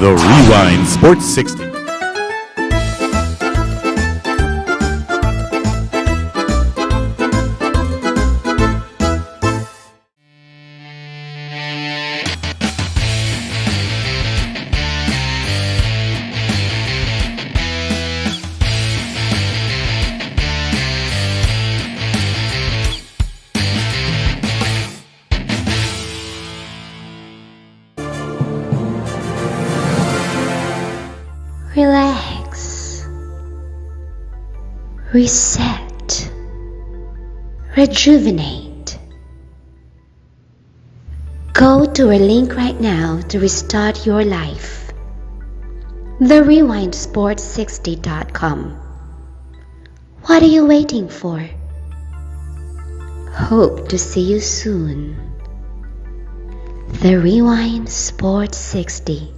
The Rewind Sports 60. Relax, reset, rejuvenate. Go to our link right now to restart your life. TheRewindSports60.com. What are you waiting for? Hope to see you soon. The Rewind Sports 60.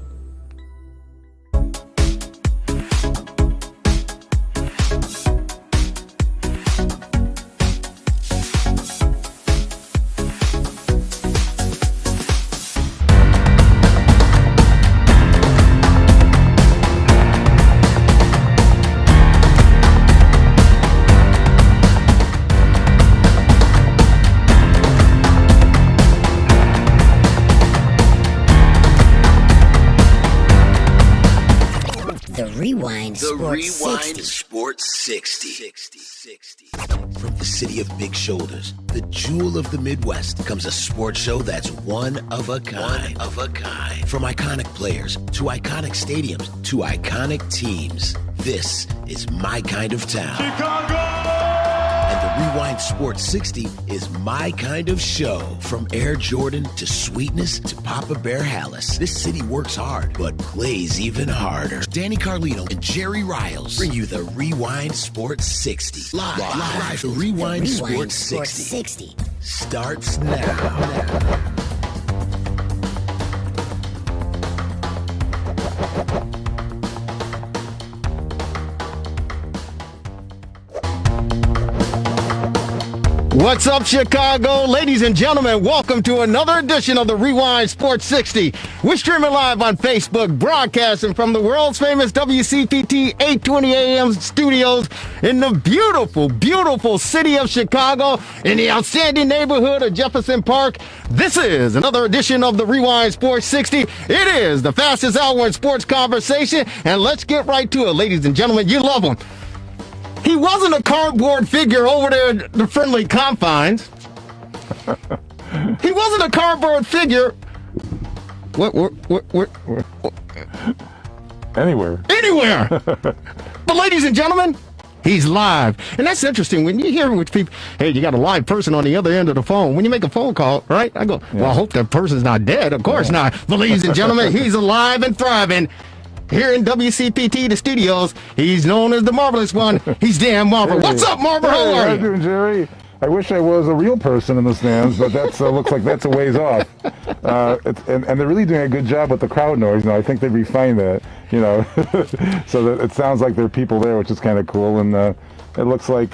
Rewind Sports 60. Sports 60. From the city of big shoulders, the jewel of the Midwest, comes a sports show that's one of a kind. From iconic players to iconic stadiums to iconic teams, this is my kind of town. Chicago! And the Rewind Sports 60 is my kind of show. From Air Jordan to sweetness to Papa Bear Hallis, this city works hard, but plays even harder. Danny Carlino and Jerry Riles bring you the Rewind Sports 60. Live. The Rewind Sports 60 starts now. What's up, Chicago? Ladies and gentlemen, welcome to another edition of the Rewind Sports 60. We're streaming live on Facebook, broadcasting from the world's famous WCPT 820 AM studios in the beautiful, beautiful city of Chicago, in the outstanding neighborhood of Jefferson Park. This is another edition of the Rewind Sports 60. It is the fastest hour in sports conversation, and let's get right to it, ladies and gentlemen. You love him. He wasn't a cardboard figure over there at the friendly confines. He wasn't a cardboard figure. What? Anywhere. But ladies and gentlemen, he's live. And that's interesting. When you hear with people, hey, you got a live person on the other end of the phone. When you make a phone call, right? I go, well, I hope that person's not dead. Of course not. But ladies and gentlemen, he's alive and thriving. Here in WCPT, the studios, he's known as the Marvelous One. He's Dan Marver. Hey. What's up, Marver? How are How you? you doing, Jerry? I wish I was a real person in the stands, but that looks like that's a ways off. And they're really doing a good job with the crowd noise. I think they refined that, so that it sounds like there are people there, which is kind of cool. And it looks like,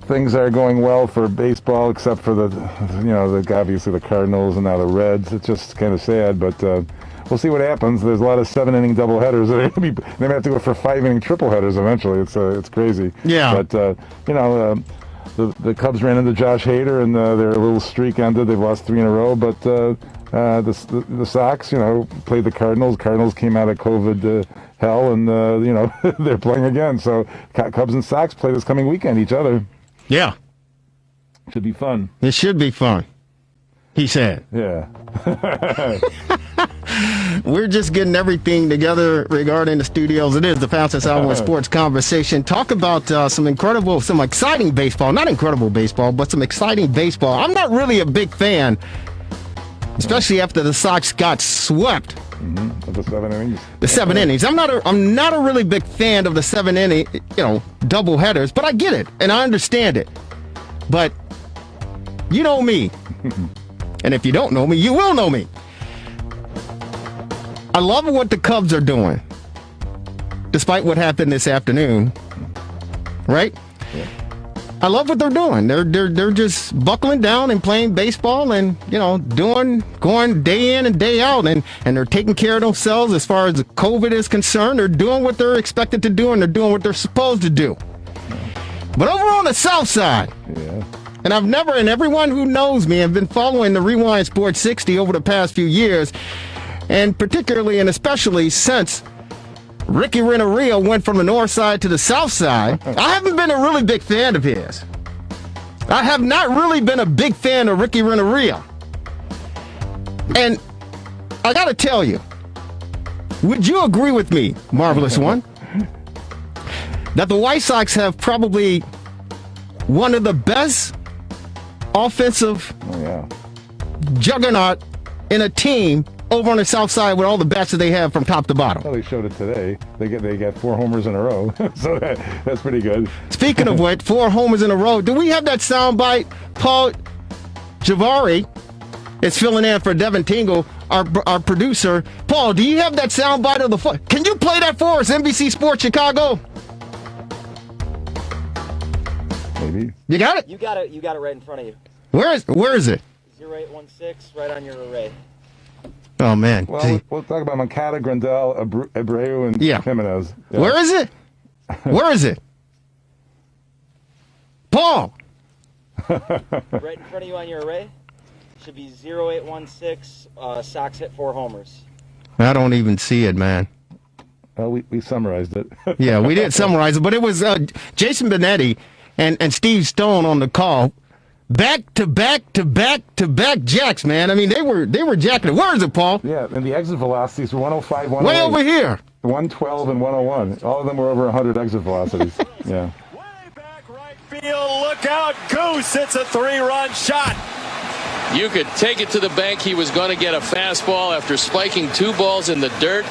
things are going well for baseball, except for obviously the Cardinals and now the Reds. It's just kind of sad, but we'll see what happens. There's a lot of 7-inning doubleheaders. They may have to go for 5-inning tripleheaders eventually. It's crazy. Yeah. But the Cubs ran into Josh Hader, and their little streak ended. They've lost 3 in a row. But the Sox, played the Cardinals. Cardinals came out of COVID hell, and they're playing again. So Cubs and Sox play this coming weekend each other. Yeah. Should be fun. It should be fun, he said. Yeah. We're just getting everything together regarding the studios. It is the fastest hour in sports conversation. Talk about some exciting baseball. Not incredible baseball, but some exciting baseball. I'm not really a big fan, especially after the Sox got swept. Of the 7 innings. The 7 innings. I'm not a really big fan of the 7-inning, double headers, but I get it and I understand it. But you know me. And if you don't know me, you will know me. I love what the Cubs are doing, despite what happened this afternoon, right? Yeah. I love what they're doing. They're just buckling down and playing baseball and, going day in and day out, and they're taking care of themselves as far as COVID is concerned. They're doing what they're expected to do, and they're doing what they're supposed to do. But over on the south side, and and everyone who knows me have been following the Rewind Sports 60 over the past few years, and particularly and especially since Ricky Renteria went from the north side to the south side, I haven't been a really big fan of his. I have not really been a big fan of Ricky Renteria. And I got to tell you, would you agree with me, Marvelous One, that the White Sox have probably one of the best offensive juggernaut in a team over on the south side with all the bats that they have from top to bottom? Well, they showed it today. They got 4 homers in a row, so that's pretty good. Speaking of which, 4 homers in a row. Do we have that soundbite? Paul Javari is filling in for Devin Tingle, our producer. Paul, do you have that soundbite of the? Can you play that for us, NBC Sports Chicago? Maybe. You got it? You got it right in front of you. Where is it? 0816, right on your array. Oh, man. Well, we'll talk about Moncada, Grandal, Abreu, and Jimenez. Yeah. Where is it? Where is it? Paul! Right in front of you on your array. Should be 0816, Sox hit 4 homers. I don't even see it, man. Well, we summarized it. Yeah, we did summarize it, but it was Jason Benetti and Steve Stone on the call. Back to back to back to back jacks, man. I mean, they were jacking it. Where is it, Paul? Yeah, and the exit velocities were 105, 108. Way over here. 112 and 101. All of them were over 100 exit velocities. Yeah. Way back right field. Look out. Goose. It's a 3-run shot. You could take it to the bank. He was going to get a fastball after spiking 2 balls in the dirt.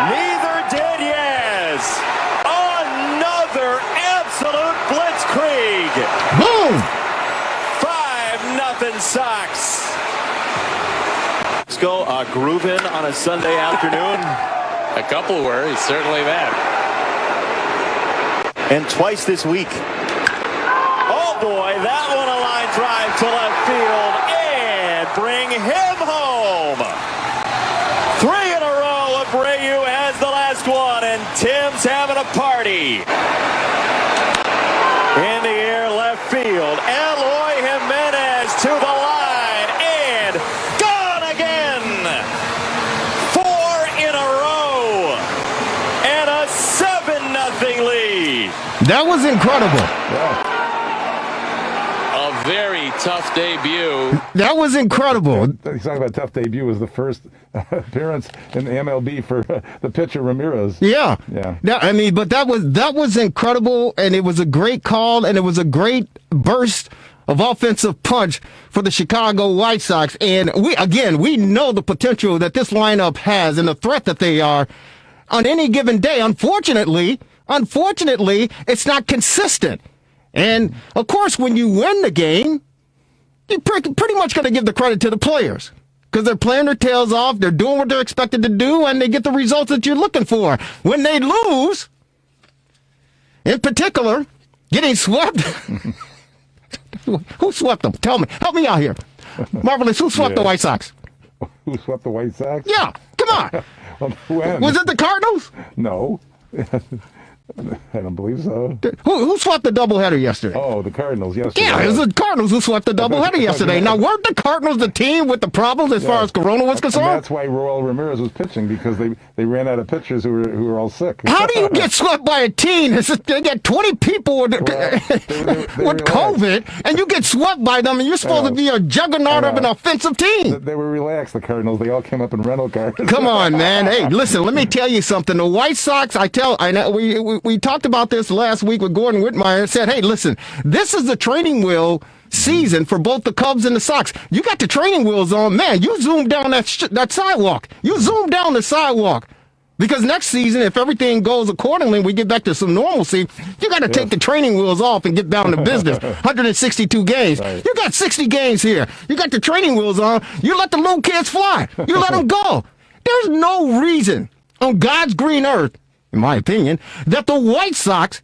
Neither did Yaz. Another absolute blitzkrieg. Boom! 5-0 Sox. Let's go grooving on a Sunday afternoon. A couple were. He's certainly that. And twice this week. Oh boy, that one a line drive to left field and bring him home. 3 in a row. Abreu has the last one, and Tim's having a party. In the air, left field. Eloy Jimenez to the line and gone again. 4 in a row and a 7-0 lead. That was incredible. Yeah. A very tough debut. That was incredible. He's talking about tough debut. Was the first appearance in the MLB for the pitcher Ramirez. Yeah. Yeah. I mean, but that was incredible, and it was a great call, and it was a great burst of offensive punch for the Chicago White Sox. And we know the potential that this lineup has and the threat that they are on any given day. Unfortunately, it's not consistent. And, of course, when you win the game, you're pretty much going to give the credit to the players because they're playing their tails off, they're doing what they're expected to do, and they get the results that you're looking for. When they lose, in particular, getting swept, who swept them? Tell me. Help me out here. Marvelous, who swept the White Sox? Who swept the White Sox? Yeah, come on. Well, when? Was it the Cardinals? No. I don't believe so. Who swept the doubleheader yesterday? Oh, the Cardinals yesterday. Yeah, it was the Cardinals who swept the doubleheader yesterday. Now, weren't the Cardinals the team with the problems as far as Corona was concerned? And that's why Roel Ramirez was pitching, because they ran out of pitchers who were all sick. How do you get swept by a team? They got 20 people with COVID, and you get swept by them, and you're supposed to be a juggernaut of an offensive team. They were relaxed, the Cardinals. They all came up in rental cars. Come on, man. Hey, listen, let me tell you something. The White Sox, we talked about this last week with Gordon Whitmire and said, hey, listen, this is the training wheel season for both the Cubs and the Sox. You got the training wheels on, man. You zoom down that sidewalk. You zoom down the sidewalk. Because next season, if everything goes accordingly and we get back to some normalcy, you got to take the training wheels off and get down to business. 162 games. Right. You got 60 games here. You got the training wheels on. You let the little kids fly. You let them go. There's no reason on God's green earth, in my opinion, that the White Sox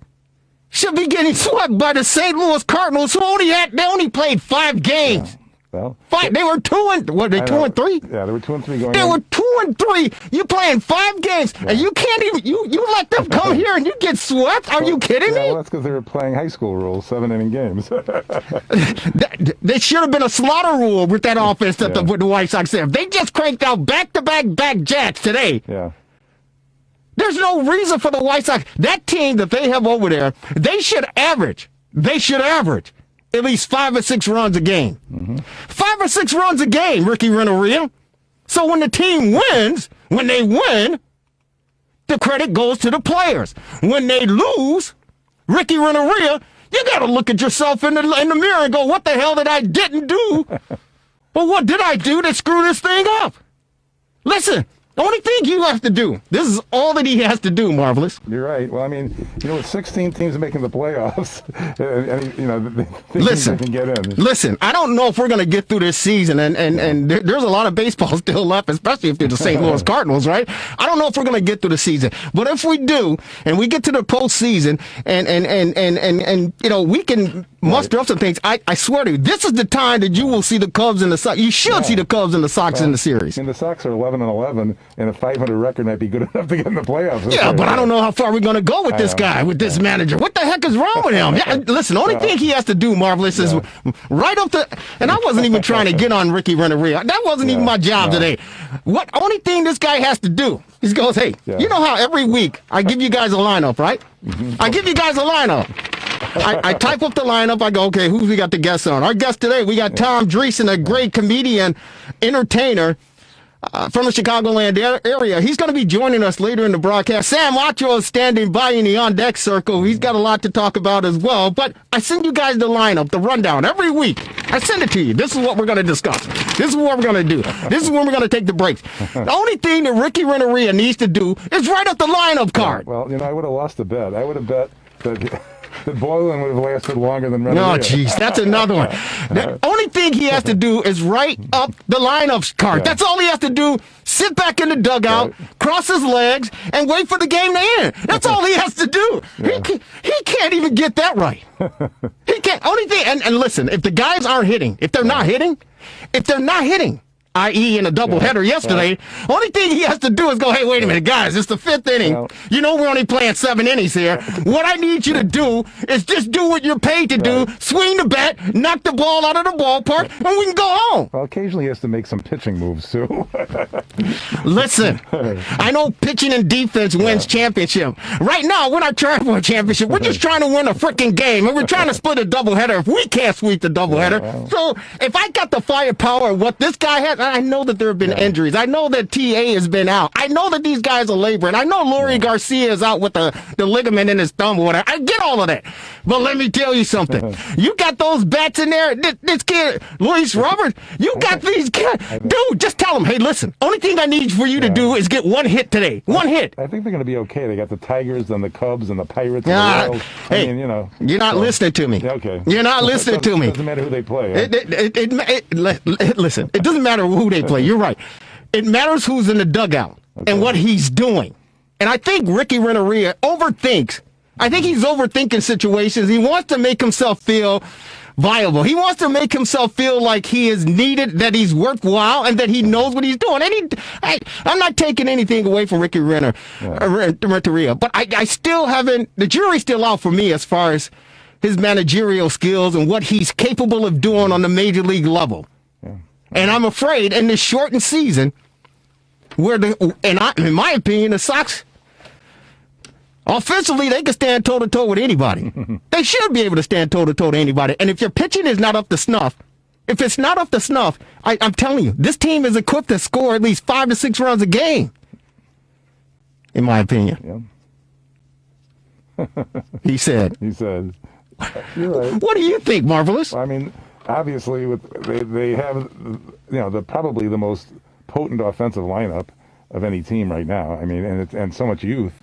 should be getting swept by the St. Louis Cardinals, who they only played 5 games. Well, They were 2-3? Yeah, they were 2-3 going. They were 2-3. You playing 5 games, and you can't even you let them come here and you get swept? Are you kidding me? Well, that's because they were playing high school rules, 7-inning games. There should have been a slaughter rule with that offense that the White Sox have. They just cranked out back jacks today. Yeah. There's no reason for the White Sox. That team that they have over there, they should average at least 5 or 6 runs a game. 5 or 6 runs a game, Ricky Renteria. So when the team wins, when they win, the credit goes to the players. When they lose, Ricky Renteria, you got to look at yourself in the mirror and go, what the hell did I didn't do? Well, what did I do to screw this thing up? Listen. The only thing you have to do, this is all that he has to do, Marvelous. You're right. Well, I mean, with 16 teams making the playoffs, listen, they can get in. Listen, I don't know if we're going to get through this season, and there's a lot of baseball still left, especially if they're the St. Louis Cardinals, right? I don't know if we're going to get through the season, but if we do, and we get to the postseason, and we can muster up some things, I swear to you, this is the time that you will see the Cubs and the Sox. You should see the Cubs and the Sox in the series. And the Sox are 11-11. And a 500 record might be good enough to get in the playoffs. Yeah, but I don't know how far we're going to go with this guy, with this manager. What the heck is wrong with him? Yeah, listen, the only thing he has to do, Marvelous, is right up the... And I wasn't even trying to get on Ricky Renteria. That wasn't even my job today. What only thing this guy has to do is goes, hey, you know how every week I give you guys a lineup, right? I give you guys a lineup. I type up the lineup. I go, okay, who we got the guests on? Our guest today, we got Tom Dreesen, a great comedian, entertainer, from the Chicagoland area. He's going to be joining us later in the broadcast. Sam Acho is standing by in the on-deck circle. He's got a lot to talk about as well. But I send you guys the lineup, the rundown, every week. I send it to you. This is what we're going to discuss. This is what we're going to do. This is when we're going to take the breaks. The only thing that Ricky Renteria needs to do is write up the lineup card. Well, I would have lost a bet. I would have bet that... that Boylan would have lasted longer than Renteria. Oh, jeez, that's another one. The only thing he has to do is write up the lineups card. That's all he has to do. Sit back in the dugout, cross his legs, and wait for the game to end. That's all he has to do. He can't even get that right. He can't. Only thing, and listen, if the guys aren't hitting, if they're not hitting, i.e. in a doubleheader yesterday, only thing he has to do is go, hey, wait a minute, guys, it's the 5th inning. We're only playing 7 innings here. What I need you to do is just do what you're paid to do, swing the bat, knock the ball out of the ballpark, and we can go home. Well, occasionally he has to make some pitching moves, too. Listen, I know pitching and defense wins championship. Right now, we're not trying for a championship. We're just trying to win a freaking game, and we're trying to split a doubleheader if we can't sweep the doubleheader. So if I got the firepower of what this guy has, I know that there have been injuries. I know that TA has been out. I know that these guys are laboring. I know Leury Garcia is out with the ligament in his thumb or whatever. I get all of that. But let me tell you something. You got those bats in there. This kid, Luis Robert, you got these kids. Dude, just tell them, hey, listen, only thing I need for you to do is get 1 hit today. 1 hit. I think they're going to be okay. They got the Tigers and the Cubs and the Pirates and the Royals. Hey, you're not listening to me. Okay. You're not listening to me. It doesn't matter who they play. Listen, it doesn't matter who they play. You're right. It matters who's in the dugout and what he's doing. And I think Ricky Renteria overthinks. I think he's overthinking situations. He wants to make himself feel viable. He wants to make himself feel like he is needed, that he's worthwhile, and that he knows what he's doing. And I'm not taking anything away from Ricky Renteria, but I still haven't, the jury's still out for me as far as his managerial skills and what he's capable of doing on the major league level. And I'm afraid in this shortened season, in my opinion, the Sox, offensively, they can stand toe-to-toe with anybody. They should be able to stand toe-to-toe to anybody. And if your pitching is not up to snuff, if it's not up to snuff, I'm telling you, this team is equipped to score at least 5 to 6 runs a game, in my opinion. He said. You're right. What do you think, Marvelous? I mean, obviously, they have probably the most potent offensive lineup of any team right now. I mean, and so much youth.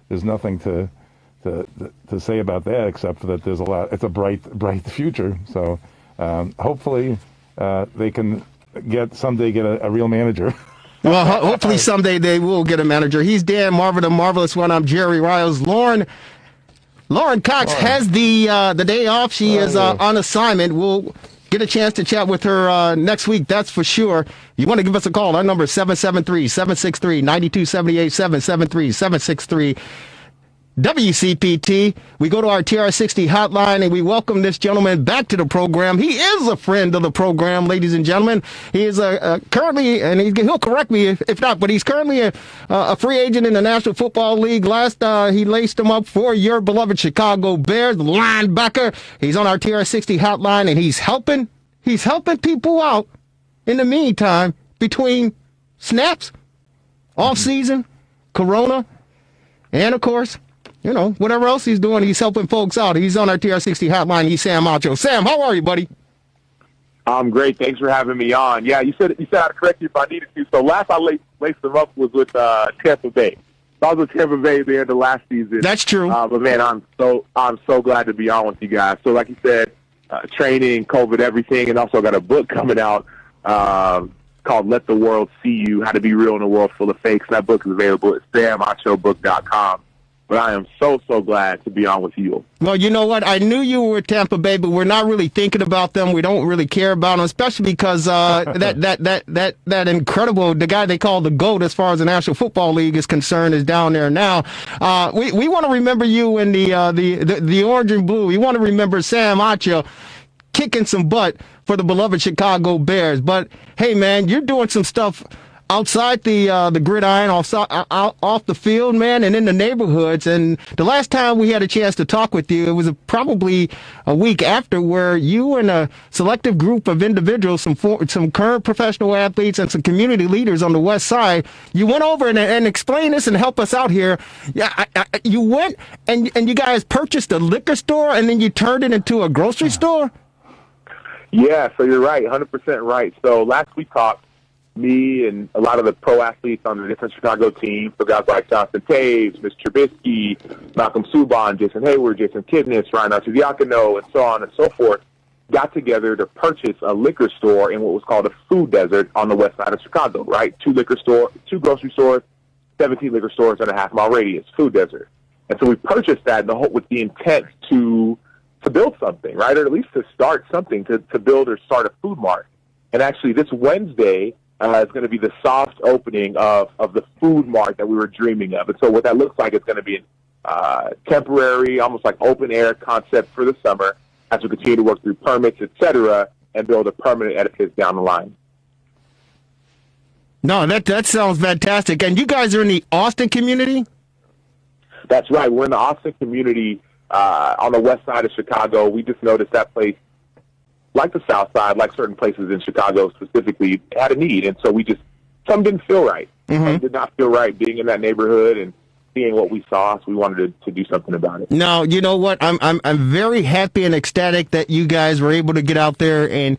There's nothing to say about that except that there's a lot. It's a bright future. So hopefully they can someday get a real manager. Well, hopefully someday they will get a manager. He's Dan Marvin, the Marvelous One. I'm Jerry Riles. Lauren Lauren Cox has the day off. She is on assignment. We'll get a chance to chat with her next week, that's for sure. You want to give us a call. Our number is 773-763-9278, 773-763 WCPT. We go to our TRS60 hotline and we welcome this gentleman back to the program. He is a friend of the program, ladies and gentlemen. He is currently, and he'll correct me if not, but he's currently a free agent in the National Football League. Last he laced him up for your beloved Chicago Bears, linebacker. He's on our TRS60 hotline and he's helping people out in the meantime between snaps, off season, Corona, and of course, whatever else he's doing, he's helping folks out. He's on our TR60 hotline. He's Sam Acho. Sam, how are you, buddy? I'm great. Thanks for having me on. Yeah, you said I'd correct you if I needed to. So last I laced them up was with Tampa Bay. So I was with Tampa Bay at the end of last season. That's true. But man, I'm so glad to be on with you guys. So like you said, training, COVID, everything, and also got a book coming out called "Let the World See You: How to Be Real in a World Full of Fakes." And that book is available at SamAchoBook.com. But I am so glad to be on with you. Well, you know what? I knew you were at Tampa Bay, but we're not really thinking about them. We don't really care about them, especially because that incredible, the guy they call the GOAT as far as the National Football League is concerned, is down there now. We want to remember you in the orange and blue. We want to remember Sam Acho kicking some butt for the beloved Chicago Bears. But hey, man, you're doing some stuff outside the gridiron, off the field, man, and in the neighborhoods. And the last time we had a chance to talk with you, it was probably a week after, where you and a selective group of individuals, some current professional athletes and some community leaders on the West Side, you went over and explained this and help us out here. Yeah, you went and you guys purchased a liquor store and then you turned it into a grocery store? Yeah, so you're right, 100% right. So last we talked, me and a lot of the pro athletes on the different Chicago teams, so guys like Jonathan Taves, Mr. Trubisky, Malcolm Subban, Jason Hayward, Jason Kidness, Ryan Arcidiacono, and so on and so forth, got together to purchase a liquor store in what was called a food desert on the west side of Chicago, right? 2 grocery stores, 17 liquor stores in a half-mile radius, food desert. And so we purchased that with the intent to build something, right, or at least to start something, to build or start a food mart. And actually this Wednesday, it's going to be the soft opening of the food mart that we were dreaming of. And so what that looks like is going to be a temporary, almost like open-air concept for the summer as we continue to work through permits, et cetera, and build a permanent edifice down the line. No, that sounds fantastic. And you guys are in the Austin community? That's right. We're in the Austin community on the west side of Chicago. We just noticed that place, like the South Side, like certain places in Chicago specifically, had a need. And so some didn't feel right. Mm-hmm. Some did not feel right being in that neighborhood and seeing what we saw, so we wanted to do something about it. Now, you know what? I'm very happy and ecstatic that you guys were able to get out there and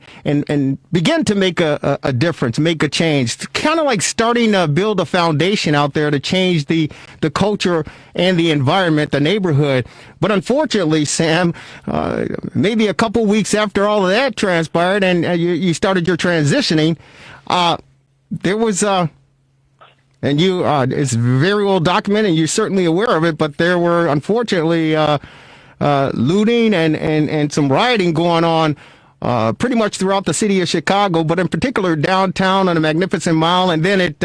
begin to make a difference, make a change. Kind of like starting to build a foundation out there to change the culture and the environment, the neighborhood. But unfortunately, Sam, maybe a couple weeks after all of that transpired and you started your transitioning, there was and it's very well documented, and you're certainly aware of it, but there were, unfortunately, looting and some rioting going on pretty much throughout the city of Chicago, but in particular downtown on the Magnificent Mile, and then it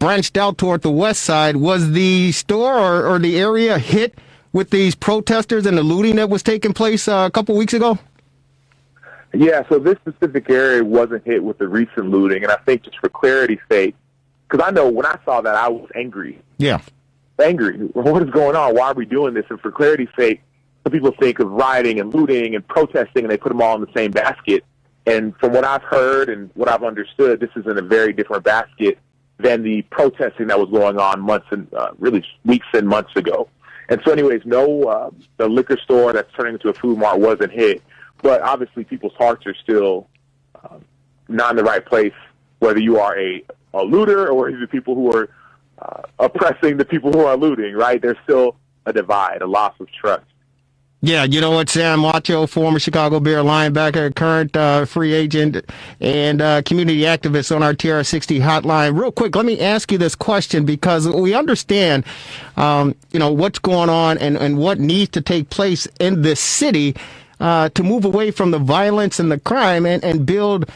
branched out toward the west side. Was the store or the area hit with these protesters and the looting that was taking place a couple weeks ago? Yeah, so this specific area wasn't hit with the recent looting, and I think just for clarity's sake, because I know when I saw that, I was angry. Yeah. Angry. What is going on? Why are we doing this? And for clarity's sake, some people think of rioting and looting and protesting, and they put them all in the same basket. And from what I've heard and what I've understood, this is in a very different basket than the protesting that was going on months and really weeks and months ago. And so anyways, no, the liquor store that's turning into a food mart wasn't hit. But obviously people's hearts are still not in the right place, whether you are a looter or the people who are oppressing the people who are looting, right? There's still a divide, a loss of trust. Yeah, you know what, Sam Acho, former Chicago Bear linebacker, current free agent, and community activist on our TRS60 hotline. Real quick, let me ask you this question because we understand, what's going on and what needs to take place in this city to move away from the violence and the crime and build,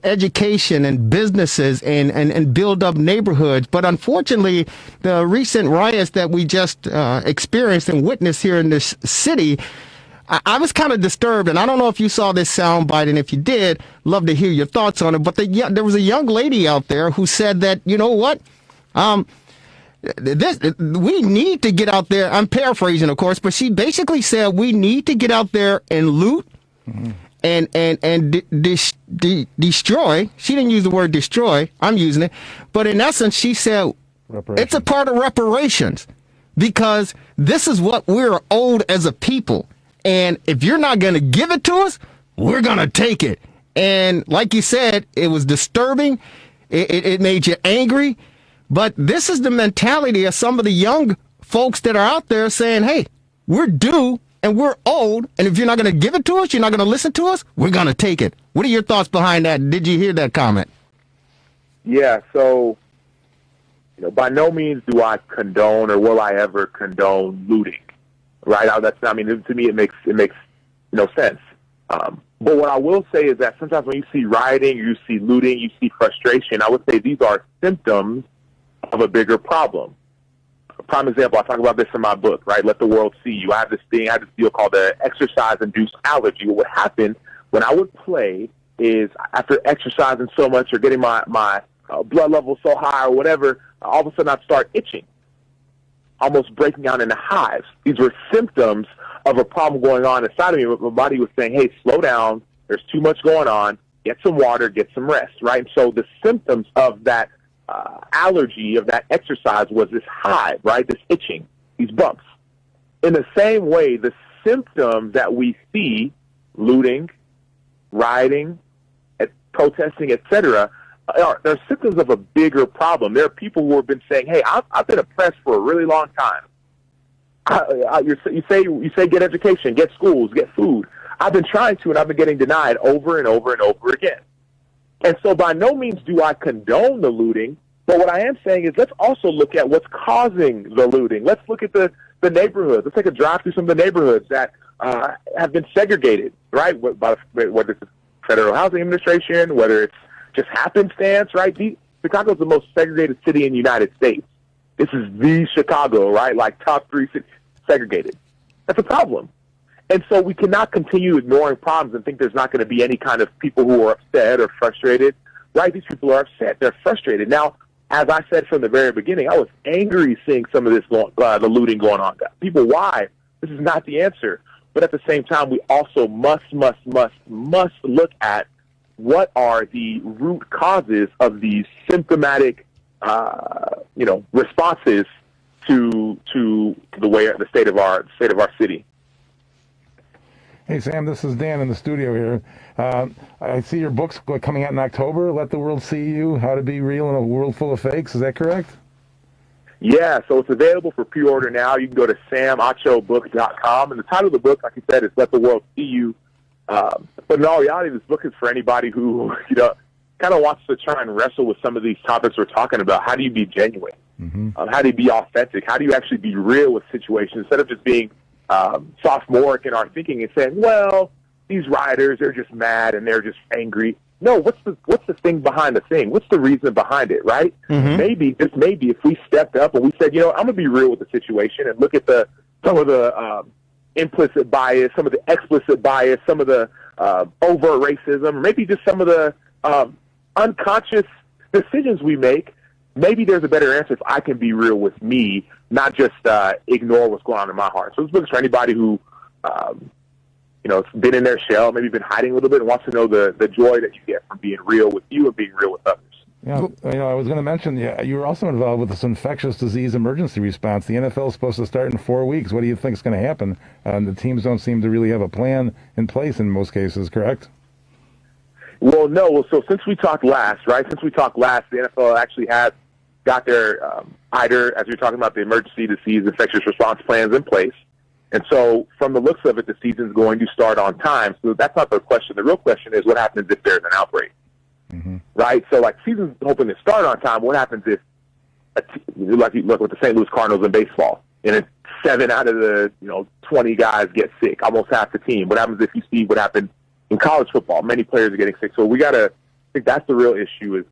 education and businesses and build up neighborhoods. But unfortunately, the recent riots that we just experienced and witnessed here in this city, I was kind of disturbed, and I don't know if you saw this soundbite, and if you did, love to hear your thoughts on it. But there was a young lady out there who said that, you know what, we need to get out there. I'm paraphrasing, of course, but she basically said we need to get out there and loot and destroy. She didn't use the word destroy. I'm using it. But in essence, she said it's a part of reparations because this is what we're owed as a people. And if you're not going to give it to us, we're going to take it. And like you said, it was disturbing. It made you angry. But this is the mentality of some of the young folks that are out there saying, hey, we're due and we're owed. And if you're not going to give it to us, you're not going to listen to us, we're going to take it. What are your thoughts behind that? Did you hear that comment? Yeah, so, by no means do I condone or will I ever condone looting, right? To me, it makes no sense. But what I will say is that sometimes when you see rioting, you see looting, you see frustration, I would say these are symptoms of a bigger problem. A prime example, I talk about this in my book, right? Let the World See You. I have this deal called the exercise-induced allergy. What happened when I would play is after exercising so much or getting my blood level so high or whatever, all of a sudden I'd start itching, almost breaking out into hives. These were symptoms of a problem going on inside of me. My body was saying, hey, slow down. There's too much going on. Get some water, get some rest, right? And so the symptoms of that allergy, of that exercise, was this hive, right? This itching, these bumps. In the same way, the symptoms that we see, looting, rioting, protesting, etc., they're symptoms of a bigger problem. There are people who have been saying, hey, I've been oppressed for a really long time. You say get education, get schools, get food. I've been trying to, and I've been getting denied over and over and over again. And so by no means do I condone the looting, but what I am saying is let's also look at what's causing the looting. Let's look at the neighborhoods. Let's take a drive through some of the neighborhoods that have been segregated, right? Whether it's the Federal Housing Administration, whether it's just happenstance, right? Chicago is the most segregated city in the United States. This is the Chicago, right? Like top 3 cities segregated. That's a problem. And so we cannot continue ignoring problems and think there's not going to be any kind of people who are upset or frustrated, right? These people are upset. They're frustrated. Now, as I said from the very beginning, I was angry seeing some of this, the looting going on. People, why? This is not the answer. But at the same time, we also must look at what are the root causes of these symptomatic, responses to the state of our city. Hey, Sam, this is Dan in the studio here. I see your book's coming out in October, Let the World See You, How to Be Real in a World Full of Fakes. Is that correct? Yeah, so it's available for pre-order now. You can go to samachobooks.com. And the title of the book, like you said, is Let the World See You. But in all reality, this book is for anybody who, kind of wants to try and wrestle with some of these topics we're talking about. How do you be genuine? Mm-hmm. How do you be authentic? How do you actually be real with situations instead of just being sophomoric in our thinking and saying, well, these rioters, they're just mad and they're just angry. No, what's the thing behind the thing? What's the reason behind it, right? Mm-hmm. Maybe, just maybe, if we stepped up and we said, I'm going to be real with the situation and look at some of the implicit bias, some of the explicit bias, some of the overt racism, or maybe just some of the unconscious decisions we make. Maybe there's a better answer if I can be real with me, not just ignore what's going on in my heart. So this book is for anybody who, has been in their shell, maybe been hiding a little bit, and wants to know the joy that you get from being real with you and being real with others. Yeah, I was going to mention, you were also involved with this infectious disease emergency response. The NFL is supposed to start in 4 weeks. What do you think is going to happen? The teams don't seem to really have a plan in place in most cases, correct? Well, no. So since we talked last, the NFL actually has got their either, as you're talking about, the emergency disease infectious response plans in place. And so from the looks of it, the season's going to start on time. So that's not the question. The real question is what happens if there's an outbreak, right? So, like, season's hoping to start on time. What happens if, like you look with the St. Louis Cardinals in baseball, and it's 7 out of the 20 guys get sick, almost half the team? What happens if you see what happened in college football? Many players are getting sick. So I think that's the real issue is,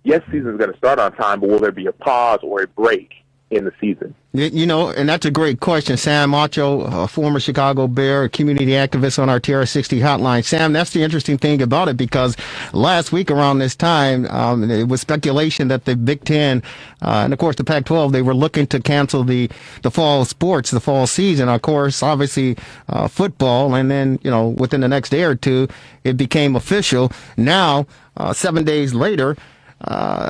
yes, season's going to start on time, but will there be a pause or a break in the season? And that's a great question. Sam Acho, a former Chicago Bear, a community activist on our TRS60 hotline. Sam, that's the interesting thing about it, because last week around this time, it was speculation that the Big Ten, and of course the Pac-12, they were looking to cancel the fall sports, the fall season. Of course, obviously, football, and then, within the next day or two, it became official. Now, 7 days later,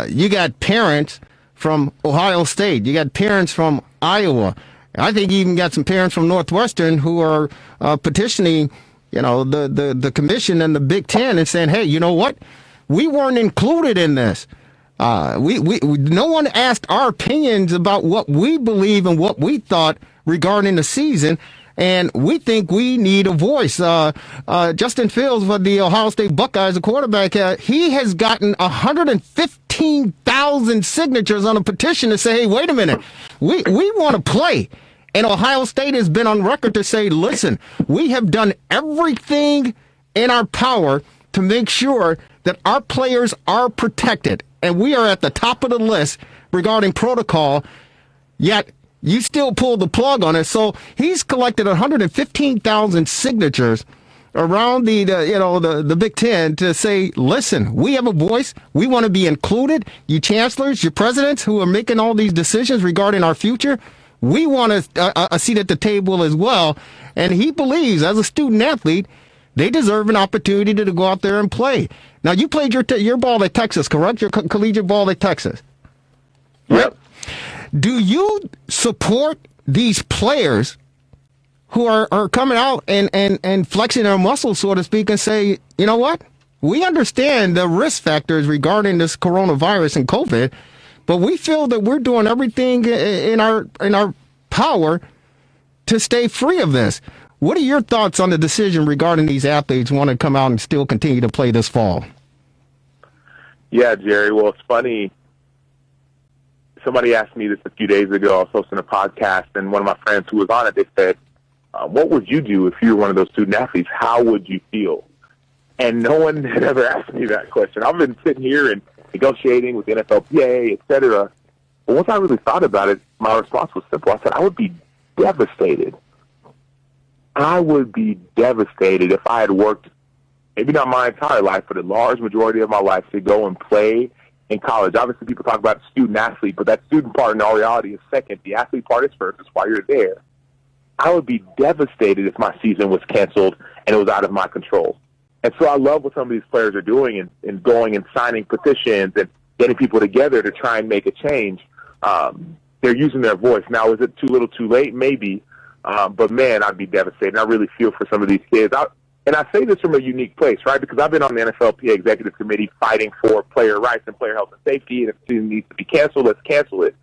you got parents from Ohio State. You got parents from Iowa. I think you even got some parents from Northwestern who are petitioning, the commission and the Big Ten and saying, hey, you know what? We weren't included in this. No one asked our opinions about what we believe and what we thought regarding the season. And we think we need a voice. Justin Fields for the Ohio State Buckeyes, the quarterback, he has gotten 115,000 signatures on a petition to say, hey, wait a minute, we want to play. And Ohio State has been on record to say, listen, we have done everything in our power to make sure that our players are protected. And we are at the top of the list regarding protocol, yet you still pull the plug on it. So he's collected 115,000 signatures around the Big Ten to say, listen, we have a voice. We want to be included. You chancellors, your presidents who are making all these decisions regarding our future, we want a seat at the table as well. And he believes, as a student athlete, they deserve an opportunity to go out there and play. Now, you played your ball at Texas, correct? Your collegiate ball at Texas. Right? Yep. Do you support these players who are coming out and flexing their muscles, so to speak, and say, you know what? We understand the risk factors regarding this coronavirus and COVID, but we feel that we're doing everything in our power to stay free of this. What are your thoughts on the decision regarding these athletes wanting to come out and still continue to play this fall? Yeah, Jerry. Well, it's funny. Somebody asked me this a few days ago. I was hosting a podcast, and one of my friends who was on it, they said, what would you do if you were one of those student athletes? How would you feel? And no one had ever asked me that question. I've been sitting here and negotiating with the NFLPA, et cetera. But once I really thought about it, my response was simple. I said, I would be devastated. I would be devastated if I had worked, maybe not my entire life, but a large majority of my life to go and play in college. Obviously, people talk about student athlete, but that student part in all reality is second. The athlete part is first. That's why you're there. I would be devastated if my season was canceled and it was out of my control. And so I love what some of these players are doing and going and signing petitions and getting people together to try and make a change. They're using their voice. Now, is it too little too late? Maybe. But, man, I'd be devastated. I really feel for some of these kids. And I say this from a unique place, right, because I've been on the NFLPA Executive Committee fighting for player rights and player health and safety, and if the season needs to be canceled, let's cancel it.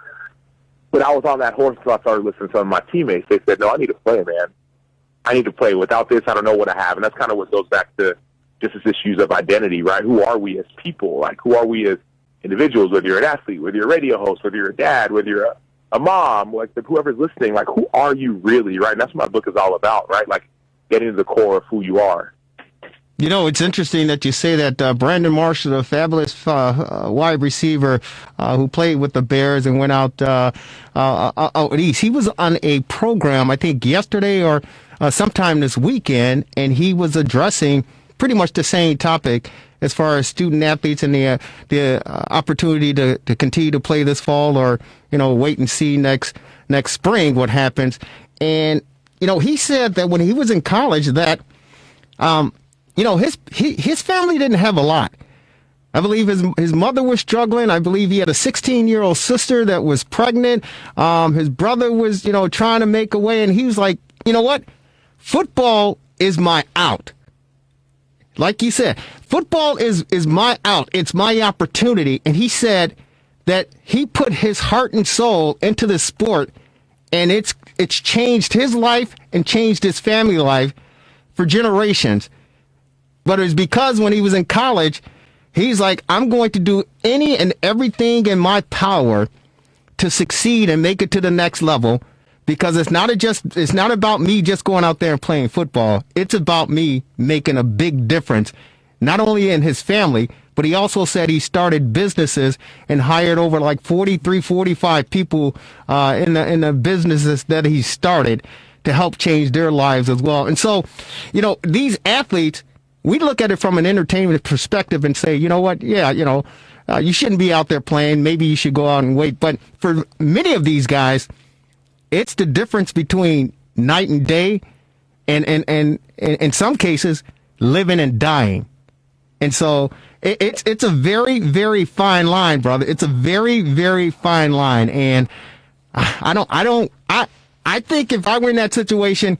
But I was on that horse until I started listening to some of my teammates. They said, no, I need to play, man. I need to play. Without this, I don't know what I have. And that's kind of what goes back to just as issues of identity, right? Who are we as people? Like, who are we as individuals, whether you're an athlete, whether you're a radio host, whether you're a dad, whether you're a mom, like whoever's listening, like, who are you really, right? And that's what my book is all about, right? Like, getting to the core of who you are. You know, it's interesting that you say that. Brandon Marshall, the fabulous wide receiver who played with the Bears and went out east, he was on a program, I think yesterday or sometime this weekend, and he was addressing pretty much the same topic as far as student athletes and the opportunity to continue to play this fall, or, you know, wait and see next spring what happens. And, you know, he said that when he was in college that, you know, his family didn't have a lot. I believe his mother was struggling. I believe he had a 16-year-old sister that was pregnant. His brother was, you know, trying to make a way, and he was like, you know what? Football is my out. Like you said, football is my out. It's my opportunity. And he said that he put his heart and soul into the sport, and it's changed his life and changed his family life for generations. But it's because when he was in college, he's like, I'm going to do any and everything in my power to succeed and make it to the next level, because it's not about me just going out there and playing football. It's about me making a big difference, not only in his family, but he also said he started businesses and hired over like 43, 45 people in the businesses that he started to help change their lives as well. And so, these athletes, we look at it from an entertainment perspective and say, you know what? Yeah, you shouldn't be out there playing. Maybe you should go out and wait. But for many of these guys, it's the difference between night and day, and in some cases, living and dying. And so it's a very, very fine line, brother. It's a very, very fine line. And I think if I were in that situation,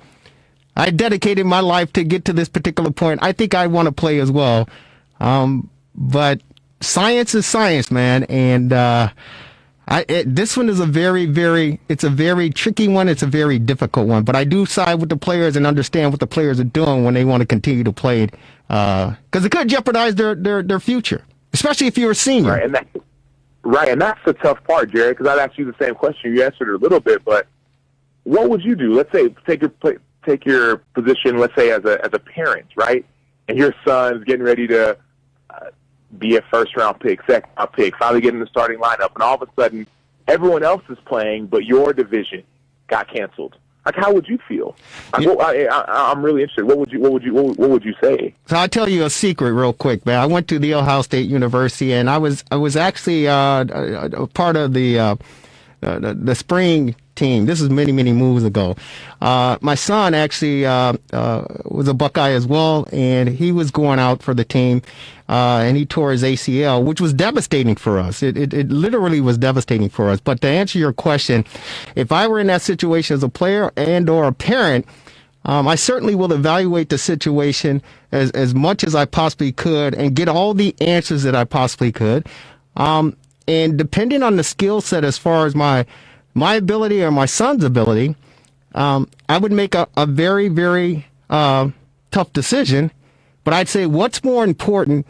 I dedicated my life to get to this particular point. I think I want to play as well. But science is science, man. And this one is a very, very tricky one. It's a very difficult one. But I do side with the players and understand what the players are doing when they want to continue to play, because it could jeopardize their future, especially if you're a senior. Right, and that's the tough part, Jerry, because I'd ask you the same question. You answered it a little bit, but what would you do? Let's say take your position, let's say as a parent, right? And your son's getting ready to be a first-round pick, second-round pick, finally getting the starting lineup, and all of a sudden everyone else is playing, but your division got canceled. Like, how would you feel? I'm really interested. What would you say? So I'll tell you a secret real quick, man. I went to the Ohio State University, and I was actually a part of the spring team. This is many, many moves ago. My son actually was a Buckeye as well, and he was going out for the team, and he tore his ACL, which was devastating for us. It literally was devastating for us. But to answer your question, if I were in that situation as a player and or a parent, I certainly will evaluate the situation as much as I possibly could and get all the answers that I possibly could. And depending on the skill set as far as my ability or my son's ability, I would make a very, very tough decision. But I'd say what's more important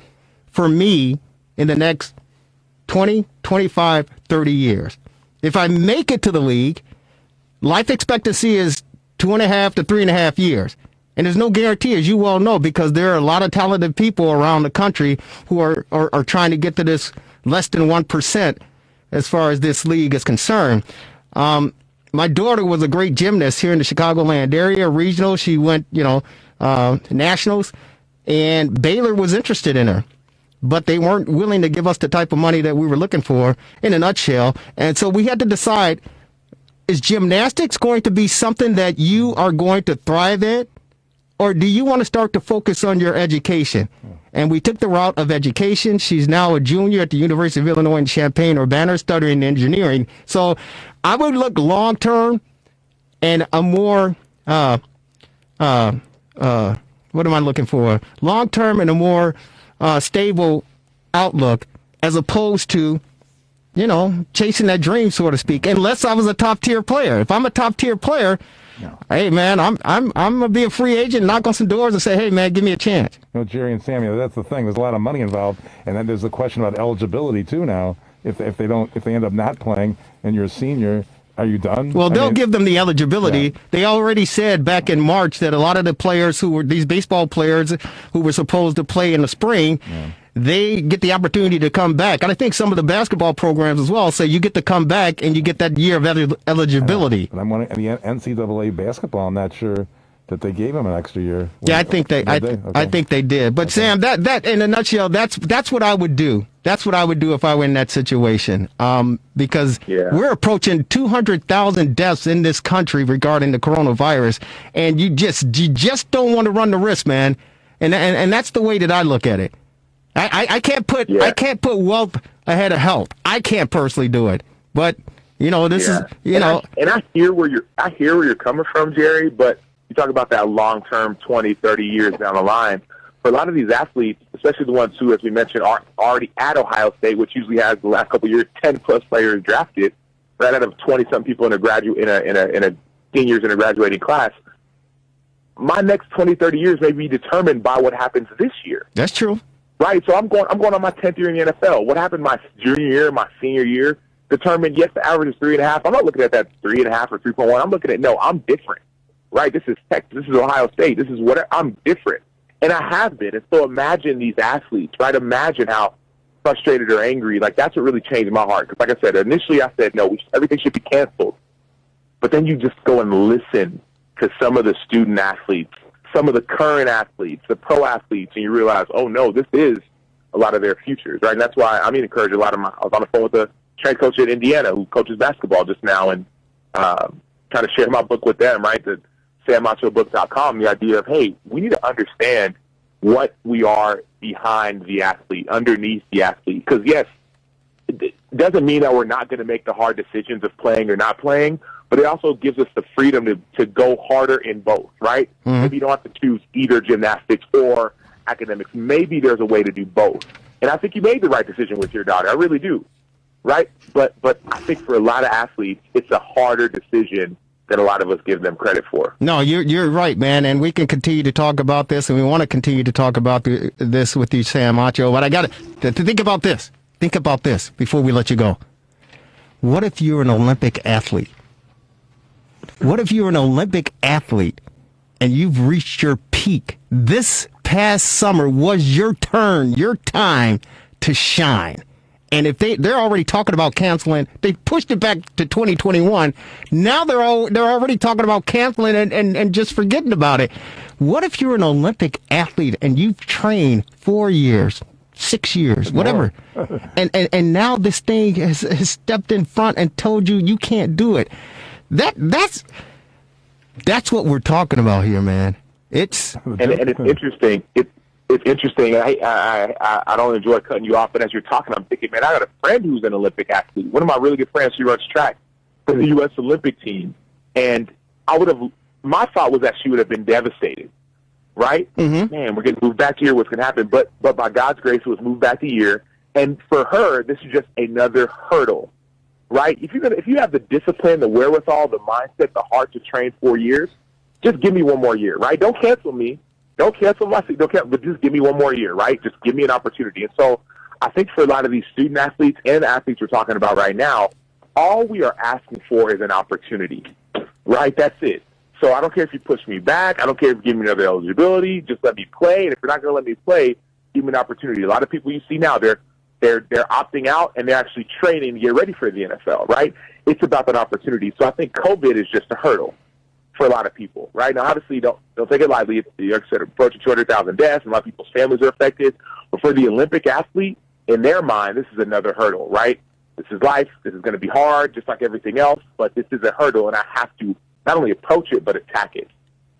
for me in the next 20, 25, 30 years. If I make it to the league, life expectancy is 2.5 to 3.5 years. And there's no guarantee, as you well know, because there are a lot of talented people around the country who are trying to get to this less than 1% as far as this league is concerned. My daughter was a great gymnast here in the Chicagoland area, regional. She went, nationals, and Baylor was interested in her, but they weren't willing to give us the type of money that we were looking for, in a nutshell. And so we had to decide, is gymnastics going to be something that you are going to thrive at, or do you want to start to focus on your education? And we took the route of education. She's now a junior at the University of Illinois in Champaign-Urbana, studying engineering. So I would look long-term and a more, what am I looking for? Long-term and a more stable outlook, as opposed to, chasing that dream, so to speak, unless I was a top-tier player. If I'm a top-tier player, hey, man, I'm going to be a free agent, knock on some doors and say, hey, man, give me a chance. Jerry and Sammy, that's the thing. There's a lot of money involved, and then there's the question about eligibility too now. If they end up not playing and you're a senior, are you done? Well, they'll give them the eligibility. Yeah. They already said back in March that a lot of the players who were these baseball players who were supposed to play in the spring, they get the opportunity to come back. And I think some of the basketball programs as well say you get to come back and you get that year of eligibility. But I'm wondering, the NCAA basketball, I'm not sure that they gave him an extra year. Yeah, I think they. I think they did. But Sam, that in a nutshell, that's what I would do. That's what I would do if I were in that situation. Because we're approaching 200,000 deaths in this country regarding the coronavirus, and you just don't want to run the risk, man. And that's the way that I look at it. I can't put wealth ahead of health. I can't personally do it. But this is and I hear where you're coming from, Jerry. But you talk about that long-term, 20, 30 years down the line. For a lot of these athletes, especially the ones who, as we mentioned, are already at Ohio State, which usually has the last couple of years 10-plus players drafted, right out of 20-something people in a seniors in a graduating class, my next 20, 30 years may be determined by what happens this year. That's true. Right, so I'm going on my 10th year in the NFL. What happened my junior year, my senior year, determined, yes, the average is 3.5. I'm not looking at that 3.5 or 3.1. I'm looking at, no, I'm different. Right, this is Texas, this is Ohio State, this is what I'm different. And I have been. And so imagine these athletes, right? Imagine how frustrated or angry. Like, that's what really changed my heart. Because like I said, initially I said, no, everything should be canceled. But then you just go and listen to some of the student athletes, some of the current athletes, the pro athletes, and you realize, oh, no, this is a lot of their futures, right? And that's why I encourage a lot of I was on the phone with a strength coach at Indiana who coaches basketball just now and kind of share my book with them, right? The SamAchoBook.com, the idea of, hey, we need to understand what we are behind the athlete, underneath the athlete. Because, yes, it doesn't mean that we're not going to make the hard decisions of playing or not playing, but it also gives us the freedom to go harder in both, right? Mm-hmm. Maybe you don't have to choose either gymnastics or academics. Maybe there's a way to do both. And I think you made the right decision with your daughter. I really do, right? But I think for a lot of athletes, it's a harder decision that a lot of us give them credit for. No, you're right, man, and we can continue to talk about this, and we want to continue to talk about this with you, Sam Acho. But I got to think about this. Think about this before we let you go. What if you're an Olympic athlete? What if you're an Olympic athlete and you've reached your peak? This past summer was your turn, your time to shine. And if they're already talking about canceling, they pushed it back to 2021. Now they're already talking about canceling and just forgetting about it. What if you're an Olympic athlete and you've trained 4 years, 6 years, whatever, and now this thing has stepped in front and told you can't do it? That's what we're talking about here, man. It's interesting. It's interesting. I don't enjoy cutting you off, but as you're talking, I'm thinking, man, I got a friend who's an Olympic athlete. One of my really good friends, she runs track for the U.S. Olympic team, and my thought was that she would have been devastated, right? Mm-hmm. Man, we're going to move back a year. What's going to happen? But by God's grace, it was moved back a year, and for her, this is just another hurdle, right? If you have the discipline, the wherewithal, the mindset, the heart to train 4 years, just give me one more year, right? Don't cancel me. Don't cancel my seat. But just give me one more year, right? Just give me an opportunity. And so I think for a lot of these student athletes and the athletes we're talking about right now, all we are asking for is an opportunity, right? That's it. So I don't care if you push me back. I don't care if you give me another eligibility. Just let me play. And if you're not going to let me play, give me an opportunity. A lot of people you see now, they're opting out and they're actually training to get ready for the NFL, right? It's about that opportunity. So I think COVID is just a hurdle for a lot of people, right? Now, obviously, don't take it lightly. It's, like I said, approaching 200,000 deaths, and a lot of people's families are affected. But for the Olympic athlete, in their mind, this is another hurdle, right? This is life. This is going to be hard, just like everything else. But this is a hurdle, and I have to not only approach it, but attack it.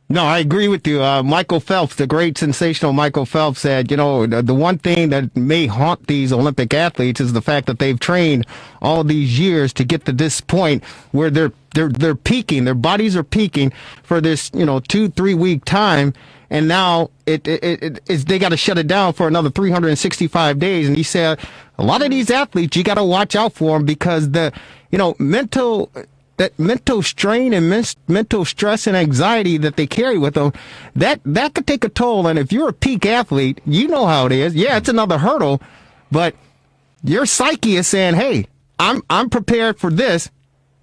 No, I agree with you. Michael Phelps, the great sensational Michael Phelps, said, the one thing that may haunt these Olympic athletes is the fact that they've trained all these years to get to this point where they're peaking. Their bodies are peaking for this, 2-3 week time. And now they got to shut it down for another 365 days. And he said, a lot of these athletes, you got to watch out for them because that mental strain and mental stress and anxiety that they carry with them, that could take a toll. And if you're a peak athlete, you know how it is. Yeah, it's another hurdle, but your psyche is saying, hey, I'm prepared for this.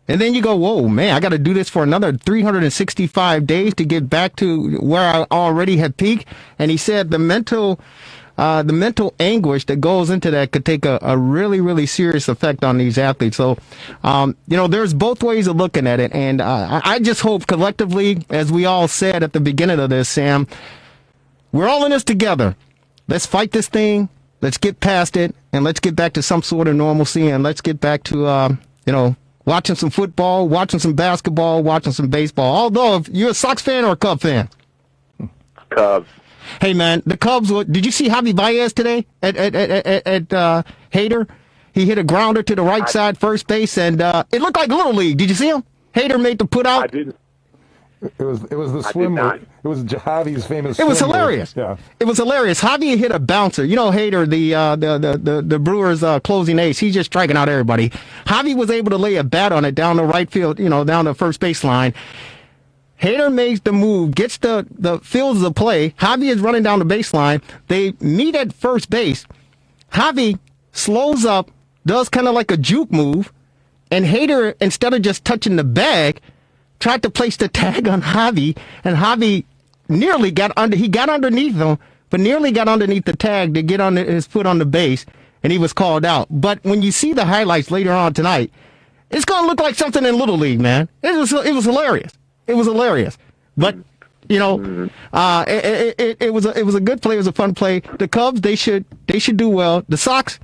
And then you go, whoa, man, I got to do this for another 365 days to get back to where I already had peaked. And he said the mental anguish that goes into that could take a really, really serious effect on these athletes. So, there's both ways of looking at it. And I just hope collectively, as we all said at the beginning of this, Sam, we're all in this together. Let's fight this thing. Let's get past it. And let's get back to some sort of normalcy. And let's get back to, watching some football, watching some basketball, watching some baseball. Although, if you're a Sox fan or a Cub fan? Cubs. Hey, man, the Cubs, did you see Javi Baez today at Hader? He hit a grounder to the right side, first base, and it looked like Little League. Did you see him? Hader made the put out. I didn't. It was the I swim did not. move. It was Javi's famous. It was swim move. hilarious. Yeah. It was hilarious. Javi hit a bouncer. You know, Hader, the Brewers closing ace. He's just striking out everybody. Javi was able to lay a bat on it down the right field, down the first baseline. Hader makes the move, gets the fields of play. Javi is running down the baseline. They meet at first base. Javi slows up, does kind of like a juke move, and Hader, instead of just touching the bag, tried to place the tag on Javi, and Javi nearly got underneath him, but nearly got underneath the tag to get on his foot on the base, and he was called out. But when you see the highlights later on tonight, it's going to look like something in Little League, man. It was hilarious. It was hilarious. But, it was a good play. It was a fun play. The Cubs, they should do well. The Sox,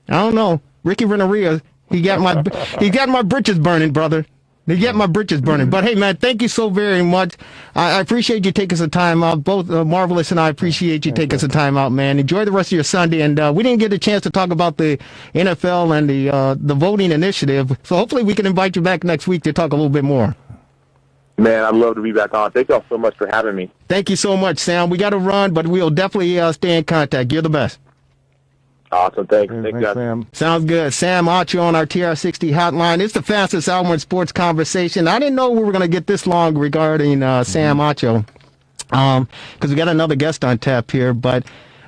I don't know. Ricky Renteria, he got my britches burning, brother. They get my britches burning. But, hey, man, thank you so very much. I appreciate you taking some time out. Both Marvelous and I appreciate you taking some time out, man. Enjoy the rest of your Sunday. And we didn't get a chance to talk about the NFL and the voting initiative. So hopefully we can invite you back next week to talk a little bit more. Man, I'd love to be back on. Thank y'all so much for having me. Thank you so much, Sam. We got to run, but we'll definitely stay in contact. You're the best. Awesome. Thanks. Thanks, guys. Sam. Sounds good. Sam Acho on our TRS60 hotline. It's the fastest hour in sports conversation. I didn't know we were going to get this long regarding Sam Acho because we got another guest on tap here. But